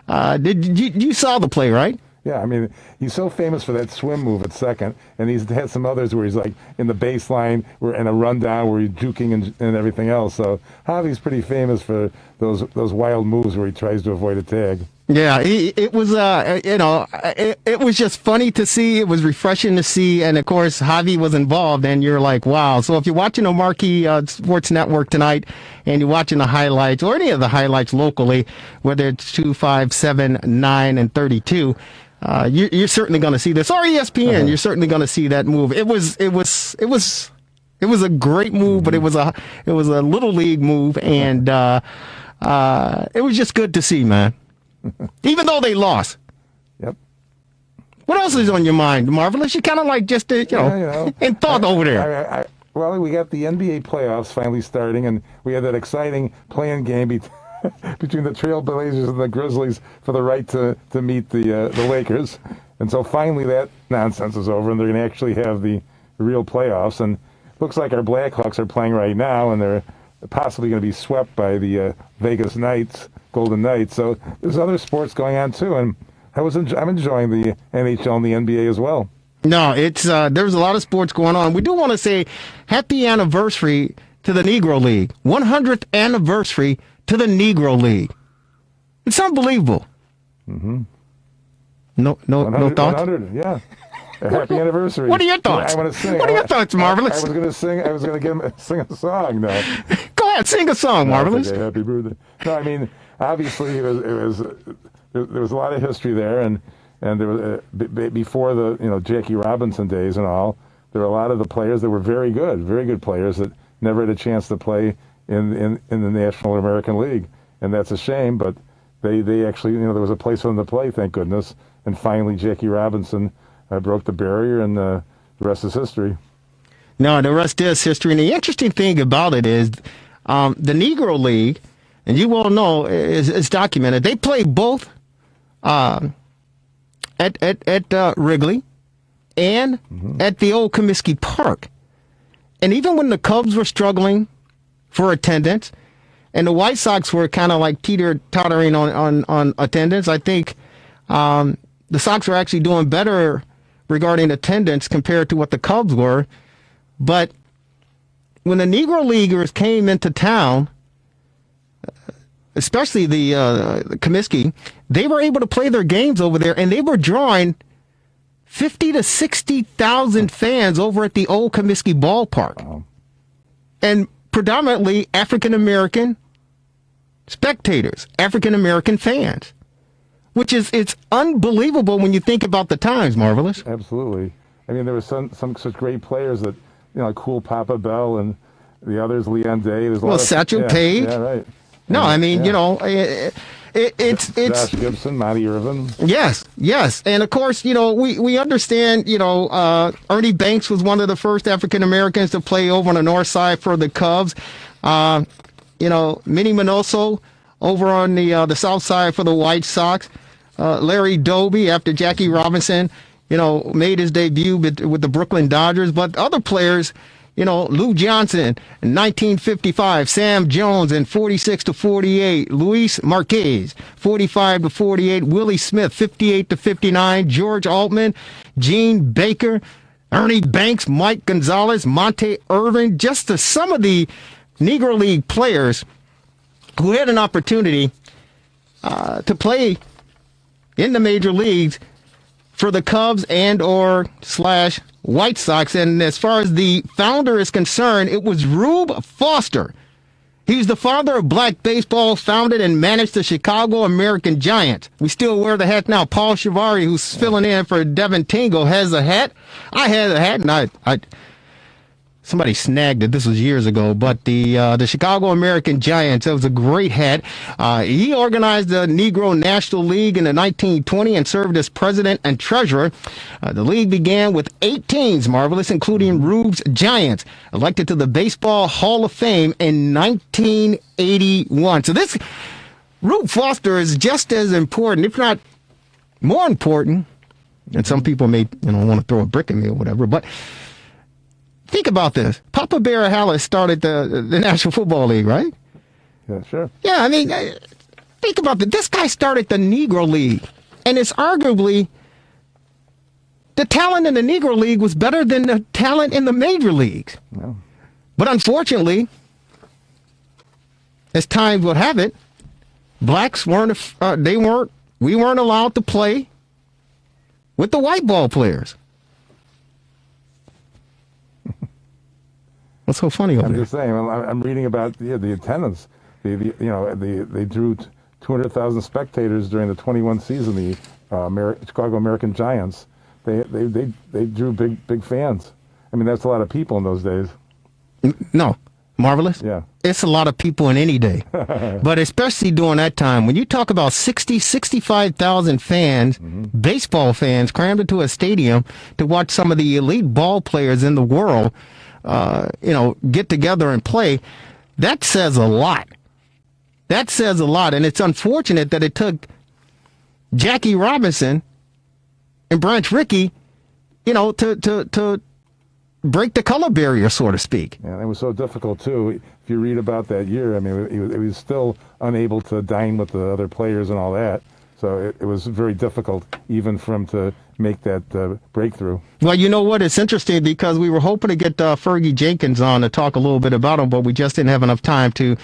you saw the play, right? Yeah, I mean, he's so famous for that swim move at second, and he's had some others where he's like in the baseline, where in a rundown where he's juking and everything else. So Javi's pretty famous for those wild moves where he tries to avoid a tag. Yeah, it was just funny to see. It was refreshing to see, and of course, Javi was involved, and you're like, wow. So if you're watching a marquee sports network tonight, and you're watching the highlights or any of the highlights locally, whether it's 2, 5, 7, 9, and 32. You're certainly going to see this, or ESPN. You're certainly going to see that move. It was a great move, but it was a little league move, and it was just good to see, man. Even though they lost. Yep. What else is on your mind, Marvelous? You kind of like just in thought over there. Well, we got the NBA playoffs finally starting, and we had that exciting play-in game between the Trailblazers and the Grizzlies for the right to meet the Lakers. And so finally that nonsense is over, and they're going to actually have the real playoffs. And looks like our Blackhawks are playing right now, and they're possibly going to be swept by the Vegas Golden Knights. So there's other sports going on too, and I'm enjoying the NHL and the NBA as well. No, it's there's a lot of sports going on. We do want to say happy anniversary to the Negro League. 100th anniversary to the Negro League. It's unbelievable. Mm-hmm. No thoughts? 100, yeah. A happy anniversary. What are your thoughts? I want to sing. What are your thoughts, Marvelous? I was going to sing. I was going to sing a song now. Go ahead, sing a song, Marvelous. Okay, happy birthday. No, I mean, obviously there was a lot of history there, and there was before the Jackie Robinson days and all. There were a lot of the players that were very good players that never had a chance to play in the National American League, and that's a shame. But they actually there was a place for them to play, thank goodness. And finally, Jackie Robinson broke the barrier, and the rest is history. No, the rest is history. And the interesting thing about it is the Negro League, and you all know, is documented. They play both at Wrigley and at the old Comiskey Park. And even when the Cubs were struggling for attendance, and the White Sox were kind of like teeter-tottering on attendance, I think the Sox were actually doing better regarding attendance compared to what the Cubs were. But when the Negro Leaguers came into town, especially the Comiskey, they were able to play their games over there, and they were drawing 50 to 60,000 fans over at the old Comiskey ballpark. Wow. And predominantly African-American spectators, African-American fans. Which it's unbelievable when you think about the times, Marvelous. Absolutely. I mean, there were some such great players that, like Cool Papa Bell and the others, Leon Day. There's Satchel Paige. Yeah, right. No, I mean, it's Josh Gibson, Monty Irvin. Yes. And of course, we understand, Ernie Banks was one of the first African Americans to play over on the north side for the Cubs. Minnie Minoso over on the south side for the White Sox. Larry Doby after Jackie Robinson, made his debut with the Brooklyn Dodgers. But other players, Lou Johnson in 1955, Sam Jones in 46-48, Luis Marquez 45-48, Willie Smith 58-59, George Altman, Gene Baker, Ernie Banks, Mike Gonzalez, Monte Irvin, just some of the Negro League players who had an opportunity to play in the major leagues for the Cubs and/or / White Sox. And as far as the founder is concerned, it was Rube Foster. He's the father of black baseball, founded and managed the Chicago American Giants. We still wear the hat now. Paul Shivari, who's filling in for Devin Tingle, has a hat. I had a hat, and I somebody snagged it. This was years ago, but the Chicago American Giants, that was a great hat. He organized the Negro National League in the 1920 and served as president and treasurer. The league began with 8 teams, Marvelous, including Rube's Giants, elected to the Baseball Hall of Fame in 1981. So this Rube Foster is just as important, if not more important, and some people may want to throw a brick at me or whatever, but think about this. Papa Bear Hallis started the National Football League, right? Yeah, sure. Yeah, I mean, think about this. This guy started the Negro League, and it's arguably the talent in the Negro League was better than the talent in the major leagues. Yeah. But unfortunately, as time would have it, blacks we weren't allowed to play with the white ball players. What's so funny over I'm there? just saying. I'm reading about the attendance. They drew 200,000 spectators during the 21 season. The Chicago American Giants. They drew big fans. I mean, that's a lot of people in those days. No, Marvelous. Yeah, it's a lot of people in any day, but especially during that time when you talk about 65,000 fans, baseball fans crammed into a stadium to watch some of the elite ball players in the world. Get together and play, that says a lot. That says a lot. And it's unfortunate that it took Jackie Robinson and Branch Rickey, to break the color barrier, so to speak. Yeah, it was so difficult, too. If you read about that year, I mean, he was still unable to dine with the other players and all that. So it was very difficult even for him to make that breakthrough. Well, you know what? It's interesting because we were hoping to get Fergie Jenkins on to talk a little bit about him, but we just didn't have enough time to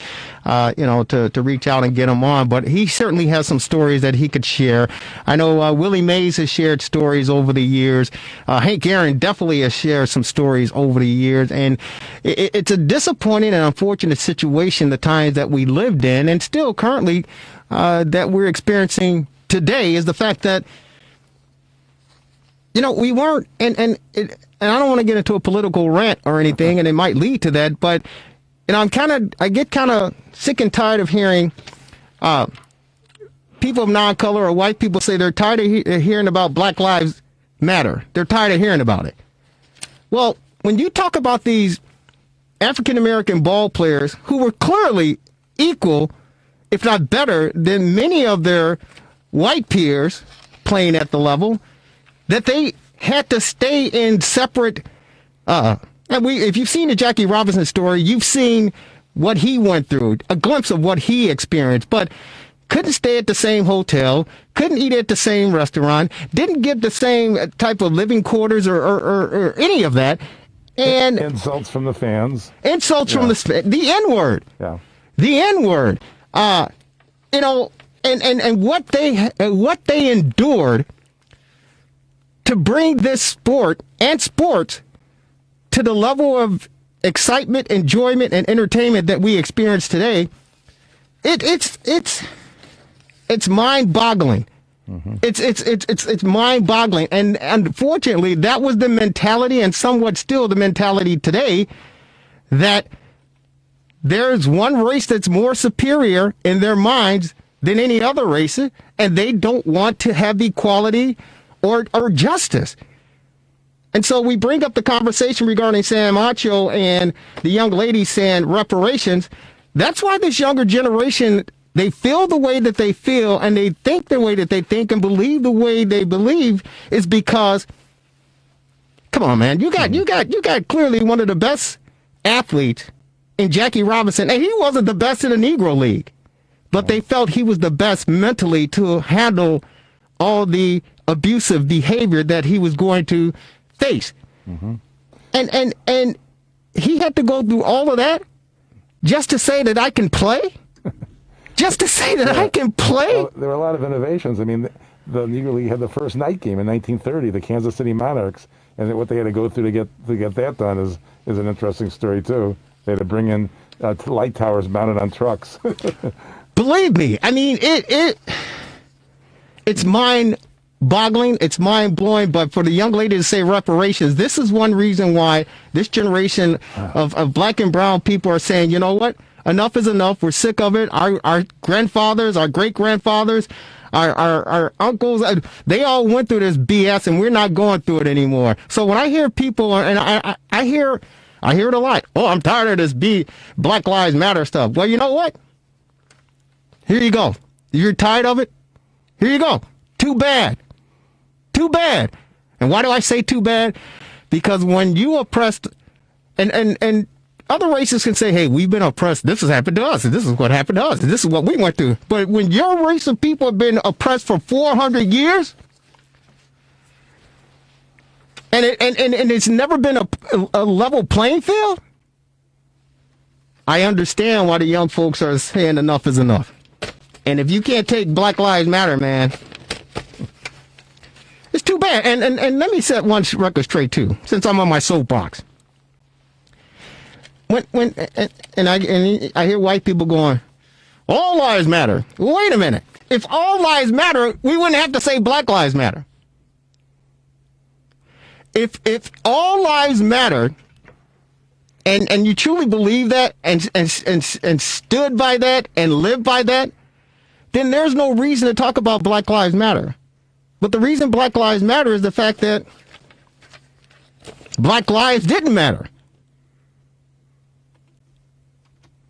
reach out and get him on. But he certainly has some stories that he could share. I know Willie Mays has shared stories over the years. Hank Aaron definitely has shared some stories over the years. And it's a disappointing and unfortunate situation, the times that we lived in and still currently that we're experiencing today, is the fact that we weren't, and I don't want to get into a political rant or anything, and it might lead to that, but I get kind of sick and tired of hearing people of non-color or white people say they're tired of hearing about Black Lives Matter. They're tired of hearing about it. Well, when you talk about these African-American ball players who were clearly equal, if not better, than many of their white peers playing at the level, that they had to stay in separate. If you've seen the Jackie Robinson story, you've seen what he went through, a glimpse of what he experienced, but couldn't stay at the same hotel, couldn't eat at the same restaurant, didn't get the same type of living quarters or any of that. And insults from the fans. Insults from the N-word. Yeah. The N-word. And what they endured to bring this sport and sports to the level of excitement, enjoyment, and entertainment that we experience today, it's mind-boggling. Mm-hmm. It's mind-boggling, and unfortunately, that was the mentality, and somewhat still the mentality today, that there's one race that's more superior in their minds than any other race, and they don't want to have equality or justice. And so we bring up the conversation regarding Sam Acho and the young lady saying reparations. That's why this younger generation, they feel the way that they feel and they think the way that they think and believe the way they believe is because, come on, man, you got clearly one of the best athletes in Jackie Robinson. And he wasn't the best in the Negro League, but they felt he was the best mentally to handle all the abusive behavior that he was going to face. And he had to go through all of that just to say that I can play? Just to say that I can play? Well, there were a lot of innovations. I mean, the Negro League had the first night game in 1930, the Kansas City Monarchs, and what they had to go through to get that done is an interesting story too. They had to bring in light towers mounted on trucks. Believe me, I mean it's mind-boggling, it's mind-blowing. But for the young lady to say reparations, this is one reason why this generation of black and brown people are saying, you know what? Enough is enough. We're sick of it. Our grandfathers, our great-grandfathers, our uncles, they all went through this BS, and we're not going through it anymore. So when I hear people, and I hear it a lot. Oh, I'm tired of this Black Lives Matter stuff. Well, you know what? Here you go. You're tired of it? Here you go. Too bad. Too bad. And why do I say too bad? Because when you oppressed, and other races can say, hey, we've been oppressed. This has happened to us. And this is what happened to us. And this is what we went through. But when your race of people have been oppressed for 400 years, and it's never been a level playing field, I understand why the young folks are saying enough is enough. And if you can't take Black Lives Matter, man, it's too bad. And let me set one record straight too, since I'm on my soapbox. When I hear white people going, all lives matter. Wait a minute. If all lives matter, we wouldn't have to say Black Lives Matter. If all lives matter, and you truly believe that and stood by that and lived by that, then there's no reason to talk about Black Lives Matter. But the reason Black Lives Matter is the fact that Black lives didn't matter.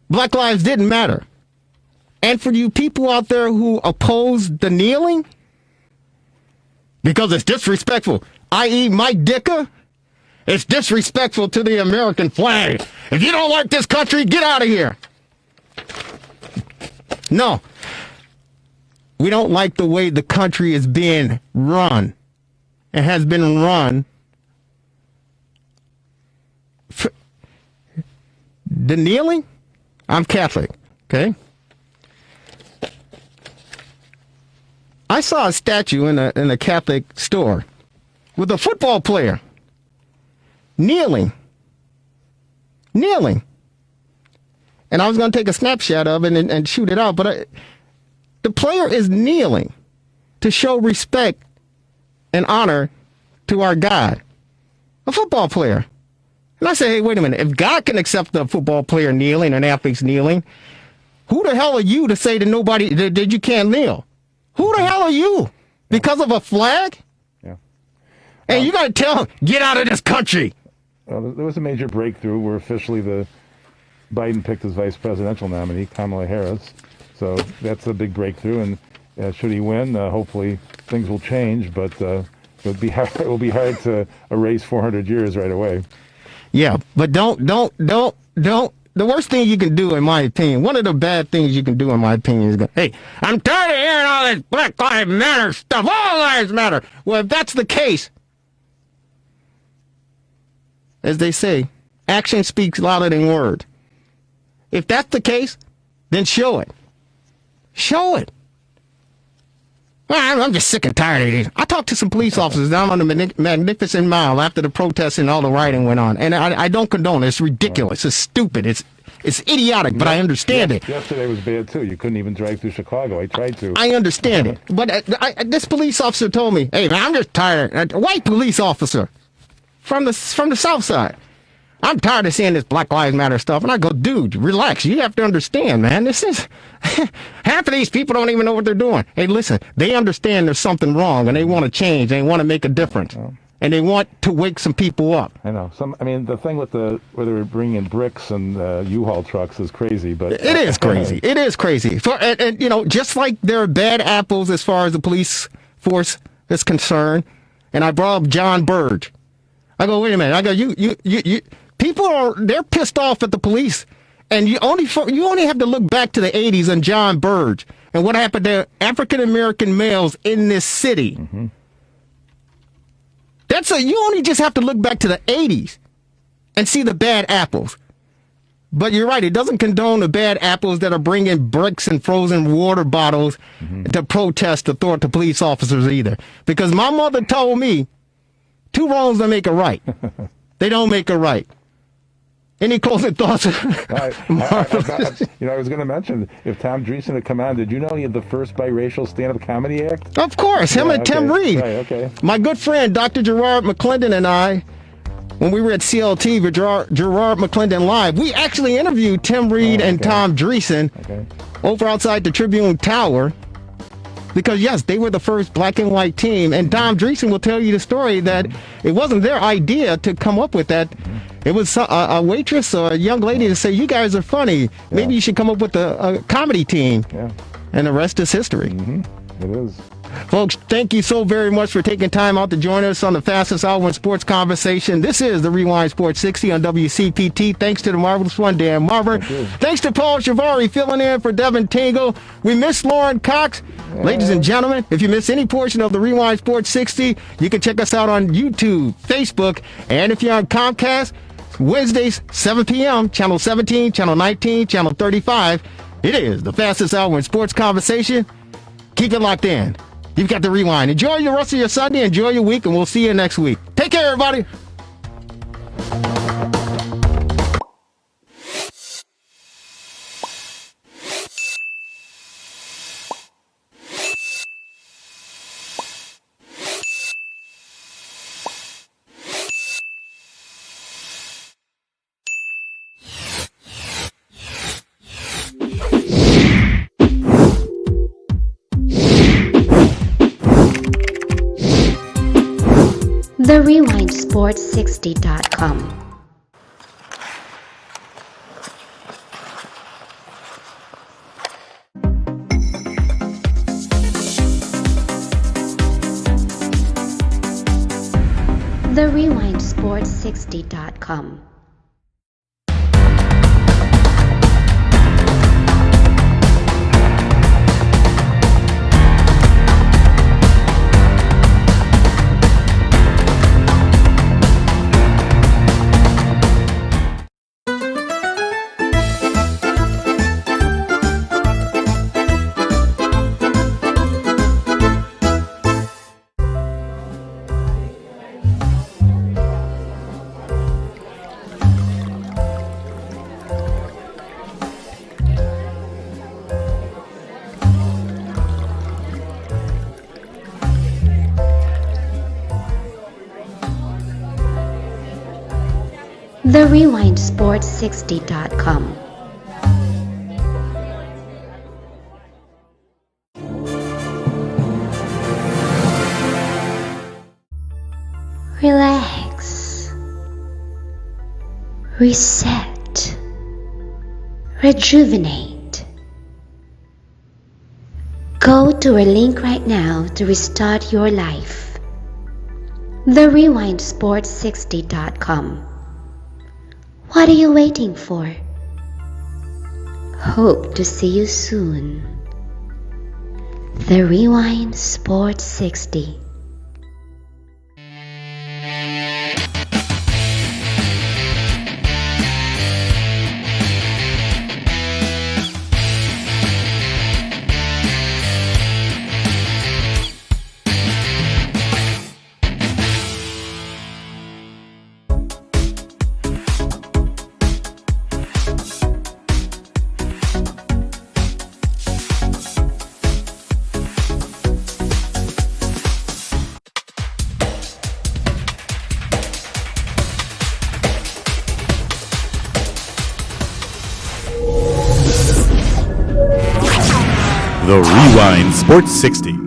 Black lives didn't matter. And for you people out there who oppose the kneeling, because it's disrespectful, i.e. Mike Dicker, it's disrespectful to the American flag. If you don't like this country, get out of here. No. We don't like the way the country is being run. It has been run. The kneeling? I'm Catholic, okay? I saw a statue in a Catholic store with a football player kneeling. And I was going to take a snapshot of it and shoot it out, but the player is kneeling to show respect and honor to our God. A football player. And I say, hey, wait a minute. If God can accept a football player kneeling, an athlete's kneeling, who the hell are you to say to nobody that you can't kneel? Who the hell are you? Because of a flag? Yeah. And you got to tell him, get out of this country. There was a major breakthrough where officially Biden picked his vice presidential nominee, Kamala Harris. So that's a big breakthrough. And should he win, hopefully things will change. But it will be hard to erase 400 years right away. Yeah, but don't. The worst thing you can do, in my opinion, one of the bad things you can do, in my opinion, is go, hey, I'm tired of hearing all this Black Lives Matter stuff. All lives matter. Well, if that's the case, as they say, action speaks louder than words. If that's the case, then show it. Show it. Well, I'm just sick and tired of these. I talked to some police officers down on the Magnificent Mile after the protests and all the rioting went on, and I don't condone it. It's ridiculous. It's stupid. It's idiotic, but I understand it. Yesterday was bad, too. You couldn't even drive through Chicago. I tried to. I understand it. But this police officer told me, hey, man, I'm just tired. A white police officer from the South Side. I'm tired of seeing this Black Lives Matter stuff. And I go, dude, relax. You have to understand, man. This is half of these people don't even know what they're doing. Hey, listen, they understand there's something wrong and they want to change. They want to make a difference. and they want to wake some people up. I know. The thing with where they were bringing bricks and U-Haul trucks is crazy, but it is crazy. It is crazy. And just like there are bad apples as far as the police force is concerned, and I brought up John Burge. I go, wait a minute. I go, you people they're pissed off at the police, and you only have to look back to the 80s and John Burge and what happened to African American males in this city. Mm-hmm. You only just have to look back to the 80s and see the bad apples. But you're right, it doesn't condone the bad apples that are bringing bricks and frozen water bottles to protest the police officers either. Because my mother told me, 2 wrongs don't make a right. They don't make a right. Any closing thoughts? I was going to mention, if Tom Dreesen had come on, did you know he had the first biracial stand-up comedy act? Of course, him and Tim Reed. Right, okay. My good friend, Dr. Gerard McClendon and I, when we were at CLT with Gerard McClendon Live, we actually interviewed Tim Reed and Tom Dreesen over outside the Tribune Tower. Because, yes, they were the first black and white team. And Tom Dreesen will tell you the story that it wasn't their idea to come up with that. It was a waitress or a young lady to say, you guys are funny. Maybe you should come up with a comedy team. Yeah. And the rest is history. Mm-hmm. It is. Folks, thank you so very much for taking time out to join us on the fastest hour in sports conversation. This is the Rewind Sports 60 on WCPT. Thanks to the marvelous one, Dan Marver. Thanks to Paul Shivari filling in for Devin Tingle. We miss Lauren Cox. Yeah. Ladies and gentlemen, if you miss any portion of the Rewind Sports 60, you can check us out on YouTube, Facebook, and if you're on Comcast, Wednesdays, 7 p.m., Channel 17, Channel 19, Channel 35. It is the fastest hour in sports conversation. Keep it locked in. You've got the Rewind. Enjoy the rest of your Sunday. Enjoy your week, and we'll see you next week. Take care, everybody. The RewindSports60.com. The RewindSports60.com. The RewindSports60.com. Relax. Reset. Rejuvenate. Go to a link right now to restart your life. The RewindSports60.com. What are you waiting for? Hope to see you soon. The Rewind Sports 60. The Rewind Sports 60.